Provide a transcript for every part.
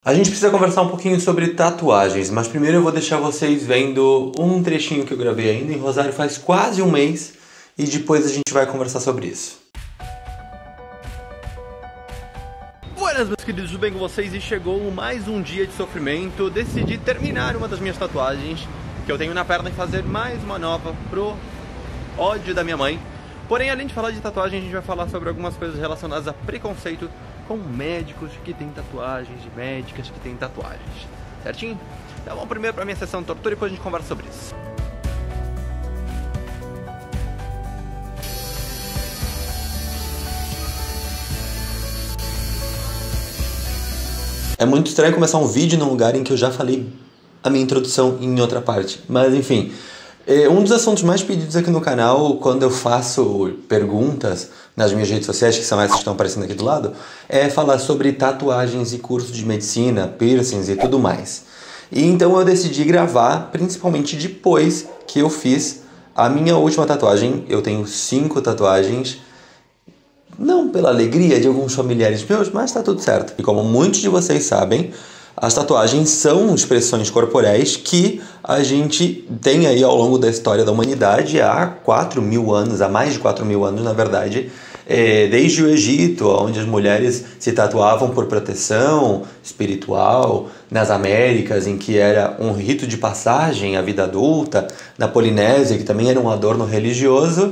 A gente precisa conversar um pouquinho sobre tatuagens, mas primeiro eu vou deixar vocês vendo um trechinho que eu gravei ainda em Rosário faz quase um mês e depois a gente vai conversar sobre isso. Buenas, meus queridos, tudo bem com vocês? E chegou mais um dia de sofrimento. Decidi terminar uma das minhas tatuagens que eu tenho na perna e fazer mais uma nova pro ódio da minha mãe. Porém, além de falar de tatuagem, a gente vai falar sobre algumas coisas relacionadas a preconceito com médicos que têm tatuagens, de médicas que têm tatuagens, certinho? Então vamos primeiro para a minha sessão de tortura e depois a gente conversa sobre isso. É muito estranho começar um vídeo num lugar em que eu já falei a minha introdução em outra parte, mas enfim. Um dos assuntos mais pedidos aqui no canal, quando eu faço perguntas nas minhas redes sociais, que são essas que estão aparecendo aqui do lado, é falar sobre tatuagens e curso de medicina, piercings e tudo mais. E então eu decidi gravar, principalmente depois que eu fiz a minha última tatuagem. Eu tenho 5 tatuagens, não pela alegria de alguns familiares meus, mas tá tudo certo. E como muitos de vocês sabem, as tatuagens são expressões corporais que a gente tem aí ao longo da história da humanidade há 4.000 anos, há mais de 4.000 anos na verdade, desde o Egito, onde as mulheres se tatuavam por proteção espiritual, nas Américas, em que era um rito de passagem à vida adulta, na Polinésia, que também era um adorno religioso.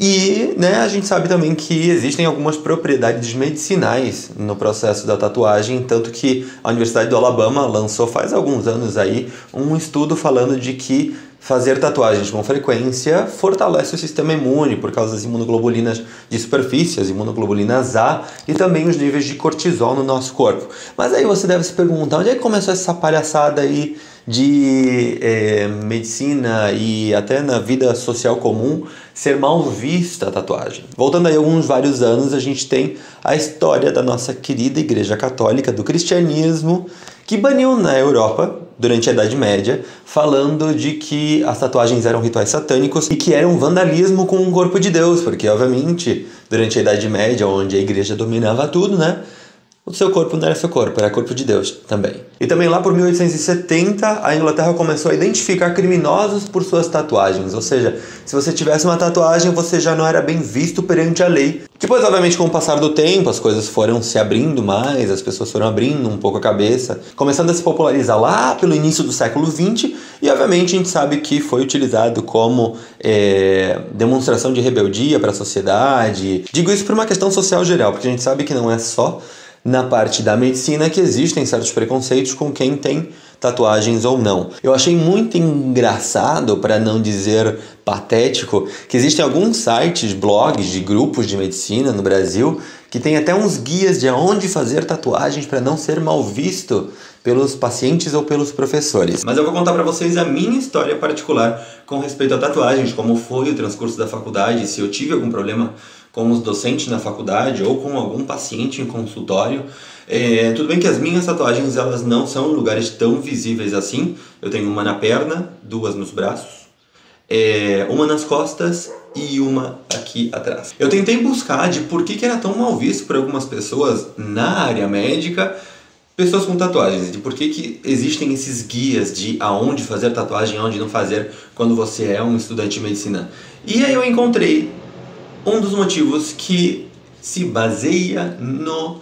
E a gente sabe também que existem algumas propriedades medicinais no processo da tatuagem, tanto que a Universidade do Alabama lançou faz alguns anos aí um estudo falando de que fazer tatuagens com frequência fortalece o sistema imune por causa das imunoglobulinas de superfície, as imunoglobulinas A e também os níveis de cortisol no nosso corpo. Mas aí você deve se perguntar, onde é que começou essa palhaçada aí de medicina e até na vida social comum ser mal vista a tatuagem? Voltando aí vários anos, a gente tem a história da nossa querida Igreja Católica, do cristianismo, que baniu na Europa durante a Idade Média, falando de que as tatuagens eram rituais satânicos e que eram vandalismo com o corpo de Deus, porque obviamente durante a Idade Média, onde a igreja dominava tudo, o seu corpo não era seu corpo, era corpo de Deus também. E também lá por 1870, a Inglaterra começou a identificar criminosos por suas tatuagens. Ou seja, se você tivesse uma tatuagem, você já não era bem visto perante a lei. Depois, obviamente, com o passar do tempo, as coisas foram se abrindo mais, as pessoas foram abrindo um pouco a cabeça, começando a se popularizar lá pelo início do século XX, e obviamente a gente sabe que foi utilizado como demonstração de rebeldia para a sociedade. Digo isso por uma questão social geral, porque a gente sabe que não é só na parte da medicina que existem certos preconceitos com quem tem tatuagens ou não. Eu achei muito engraçado, para não dizer patético, que existem alguns sites, blogs de grupos de medicina no Brasil que tem até uns guias de aonde fazer tatuagens para não ser mal visto pelos pacientes ou pelos professores. Mas eu vou contar para vocês a minha história particular com respeito a tatuagens, como foi o transcurso da faculdade, se eu tive algum problema com os docentes na faculdade ou com algum paciente em consultório. Tudo bem que as minhas tatuagens elas não são em lugares tão visíveis assim. Eu tenho uma na perna, 2 nos braços, uma nas costas e uma aqui atrás. Eu tentei buscar de por que era tão mal visto por algumas pessoas na área médica, pessoas com tatuagens, de por que existem esses guias de aonde fazer tatuagem e aonde não fazer quando você é um estudante de medicina. E aí eu encontrei um dos motivos que se baseia no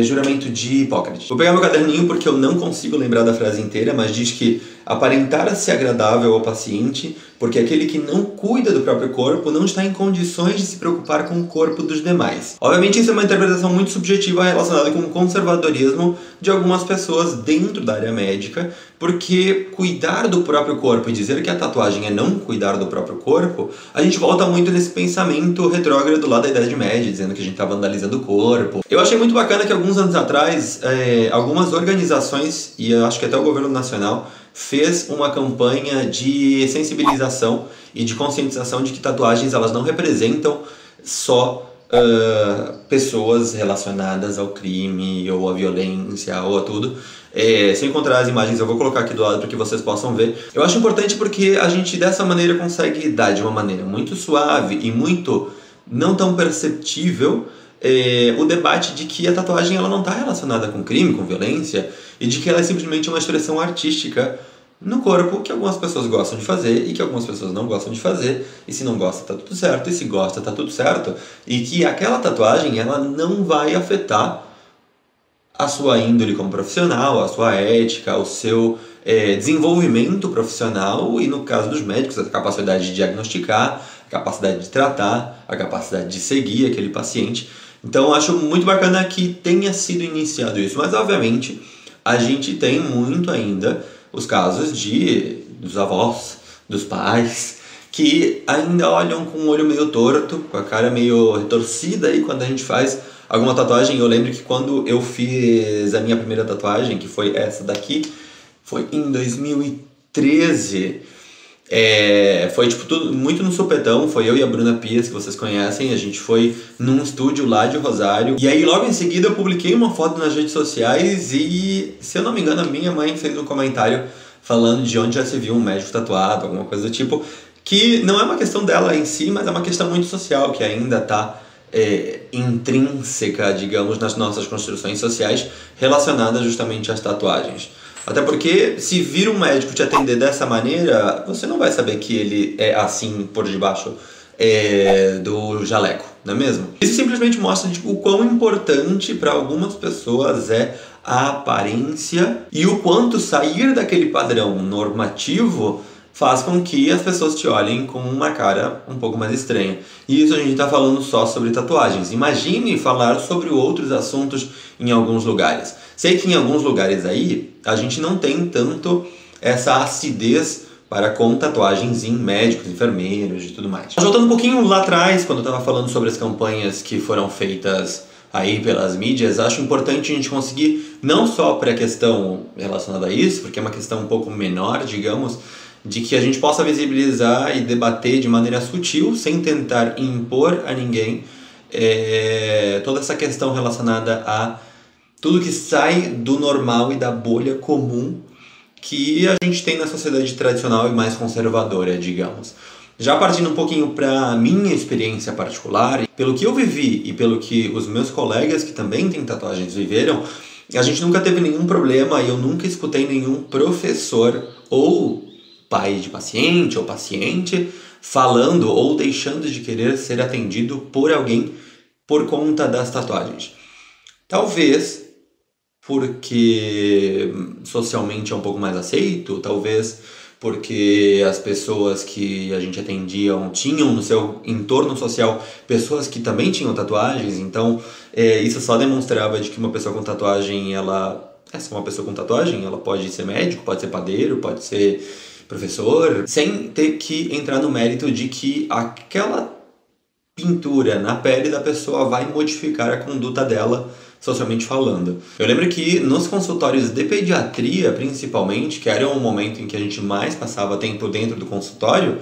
juramento de Hipócrates. Vou pegar meu caderninho porque eu não consigo lembrar da frase inteira, mas diz que aparentar-se agradável ao paciente, porque aquele que não cuida do próprio corpo não está em condições de se preocupar com o corpo dos demais. Obviamente isso é uma interpretação muito subjetiva relacionada com o conservadorismo de algumas pessoas dentro da área médica, porque cuidar do próprio corpo e dizer que a tatuagem é não cuidar do próprio corpo, a gente volta muito nesse pensamento retrógrado lá da Idade Média, dizendo que a gente está vandalizando o corpo. Eu achei muito bacana que alguns anos atrás, algumas organizações, e eu acho que até o governo nacional, fez uma campanha de sensibilização e de conscientização de que tatuagens elas não representam só pessoas relacionadas ao crime ou à violência ou a tudo. Se eu encontrar as imagens eu vou colocar aqui do lado para que vocês possam ver. Eu acho importante porque a gente dessa maneira consegue dar de uma maneira muito suave e muito não tão perceptível o debate de que a tatuagem ela não está relacionada com crime, com violência, e de que ela é simplesmente uma expressão artística no corpo que algumas pessoas gostam de fazer e que algumas pessoas não gostam de fazer, e se não gosta tá tudo certo, e se gosta tá tudo certo, e que aquela tatuagem ela não vai afetar a sua índole como profissional, a sua ética, o seu desenvolvimento profissional e, no caso dos médicos, a capacidade de diagnosticar, a capacidade de tratar, a capacidade de seguir aquele paciente. Então, eu acho muito bacana que tenha sido iniciado isso, mas, obviamente, a gente tem muito ainda os casos dos avós, dos pais, que ainda olham com o olho meio torto, com a cara meio retorcida aí quando a gente faz alguma tatuagem. Eu lembro que quando eu fiz a minha primeira tatuagem, que foi essa daqui, foi em 2013. Foi tipo tudo muito no supetão. Foi eu e a Bruna Pias, que vocês conhecem. A gente foi num estúdio lá de Rosário. E aí logo em seguida eu publiquei uma foto nas redes sociais e, se eu não me engano, a minha mãe fez um comentário falando de onde já se viu um médico tatuado, alguma coisa do tipo, que não é uma questão dela em si, mas é uma questão muito social, que ainda está intrínseca, digamos, nas nossas construções sociais relacionadas justamente às tatuagens. Até porque, se vir um médico te atender dessa maneira, você não vai saber que ele é assim por debaixo do jaleco, não é mesmo? Isso simplesmente mostra o quão importante para algumas pessoas é a aparência e o quanto sair daquele padrão normativo faz com que as pessoas te olhem com uma cara um pouco mais estranha. E isso a gente está falando só sobre tatuagens. Imagine falar sobre outros assuntos em alguns lugares. Sei que em alguns lugares aí a gente não tem tanto essa acidez para com tatuagens em médicos, enfermeiros e tudo mais. Voltando um pouquinho lá atrás, quando eu estava falando sobre as campanhas que foram feitas aí pelas mídias, acho importante a gente conseguir, não só para a questão relacionada a isso, porque é uma questão um pouco menor, digamos, de que a gente possa visibilizar e debater de maneira sutil, sem tentar impor a ninguém, toda essa questão relacionada a tudo que sai do normal e da bolha comum que a gente tem na sociedade tradicional e mais conservadora, digamos. Já partindo um pouquinho para a minha experiência particular, pelo que eu vivi e pelo que os meus colegas que também têm tatuagens viveram, a gente nunca teve nenhum problema e eu nunca escutei nenhum professor ou pai de paciente ou paciente falando ou deixando de querer ser atendido por alguém por conta das tatuagens. Talvez porque socialmente é um pouco mais aceito, talvez porque as pessoas que a gente atendia tinham no seu entorno social pessoas que também tinham tatuagens, então isso só demonstrava de que uma pessoa com tatuagem, uma pessoa com tatuagem, ela pode ser médico, pode ser padeiro, pode ser professor, sem ter que entrar no mérito de que aquela pintura na pele da pessoa vai modificar a conduta dela, socialmente falando. Eu lembro que nos consultórios de pediatria, principalmente, que era o momento em que a gente mais passava tempo dentro do consultório,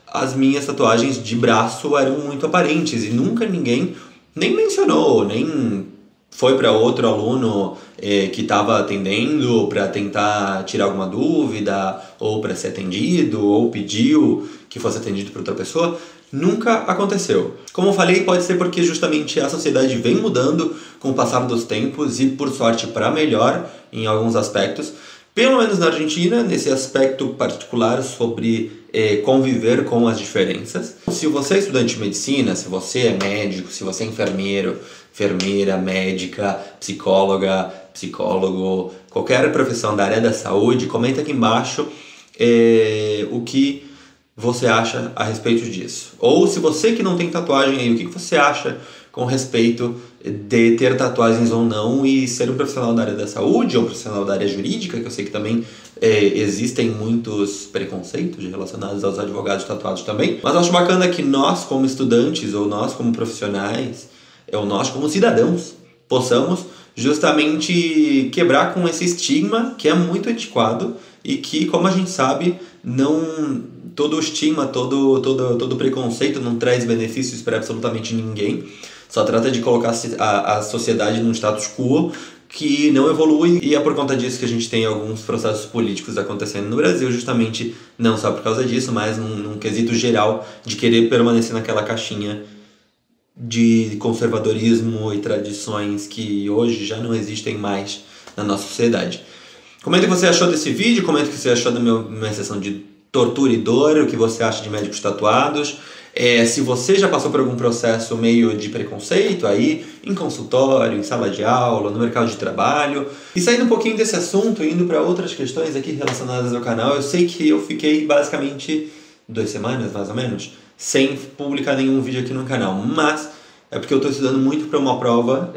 as minhas tatuagens de braço eram muito aparentes e nunca ninguém nem mencionou, nem foi para outro aluno que estava atendendo para tentar tirar alguma dúvida, ou para ser atendido, ou pediu que fosse atendido por outra pessoa. Nunca aconteceu. Como eu falei, pode ser porque justamente a sociedade vem mudando com o passar dos tempos e, por sorte, para melhor em alguns aspectos. Pelo menos na Argentina, nesse aspecto particular sobre conviver com as diferenças. Se você é estudante de medicina, se você é médico, se você é enfermeiro, enfermeira, médica, psicóloga, psicólogo, qualquer profissão da área da saúde, comenta aqui embaixo o que você acha a respeito disso. Ou se você que não tem tatuagem aí, o que você acha com respeito de ter tatuagens ou não e ser um profissional da área da saúde ou um profissional da área jurídica, que eu sei que também existem muitos preconceitos relacionados aos advogados tatuados também. Mas eu acho bacana que nós como estudantes, ou nós como profissionais, ou nós como cidadãos, possamos justamente quebrar com esse estigma que é muito antiquado e que, como a gente sabe, não todo estigma, todo preconceito não traz benefícios para absolutamente ninguém. Só trata de colocar a sociedade num status quo que não evolui, e é por conta disso que a gente tem alguns processos políticos acontecendo no Brasil, justamente não só por causa disso, mas num quesito geral de querer permanecer naquela caixinha de conservadorismo e tradições que hoje já não existem mais na nossa sociedade. Comenta o que você achou desse vídeo, comenta o que você achou da minha sessão de tortura e dor, o que você acha de médicos tatuados. Se você já passou por algum processo meio de preconceito aí, em consultório, em sala de aula, no mercado de trabalho. E saindo um pouquinho desse assunto, indo para outras questões aqui relacionadas ao canal, eu sei que eu fiquei basicamente 2 semanas, mais ou menos, sem publicar nenhum vídeo aqui no canal. Mas é porque eu estou estudando muito para uma prova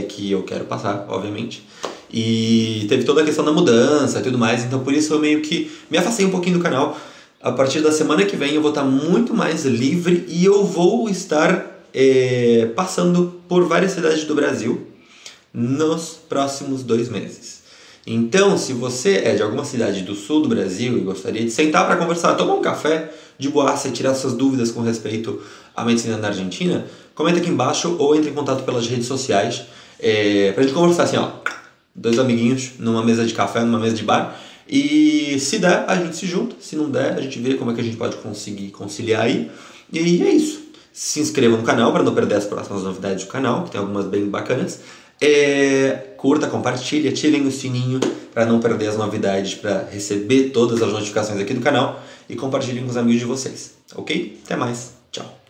que eu quero passar, obviamente. E teve toda a questão da mudança e tudo mais, então por isso eu meio que me afastei um pouquinho do canal. A partir da semana que vem eu vou estar muito mais livre e eu vou estar passando por várias cidades do Brasil nos próximos 2 meses. Então, se você é de alguma cidade do sul do Brasil e gostaria de sentar para conversar, tomar um café de boaça e tirar suas dúvidas com respeito à medicina na Argentina, comenta aqui embaixo ou entre em contato pelas redes sociais pra gente conversar assim, ó, 2 amiguinhos numa mesa de café, numa mesa de bar. E se der, a gente se junta. Se não der, a gente vê como é que a gente pode conseguir conciliar aí. E é isso. Se inscreva no canal para não perder as próximas novidades do canal, que tem algumas bem bacanas. Curta, compartilhe, ativem o sininho para não perder as novidades, para receber todas as notificações aqui do canal. E compartilhem com os amigos de vocês. Ok? Até mais. Tchau.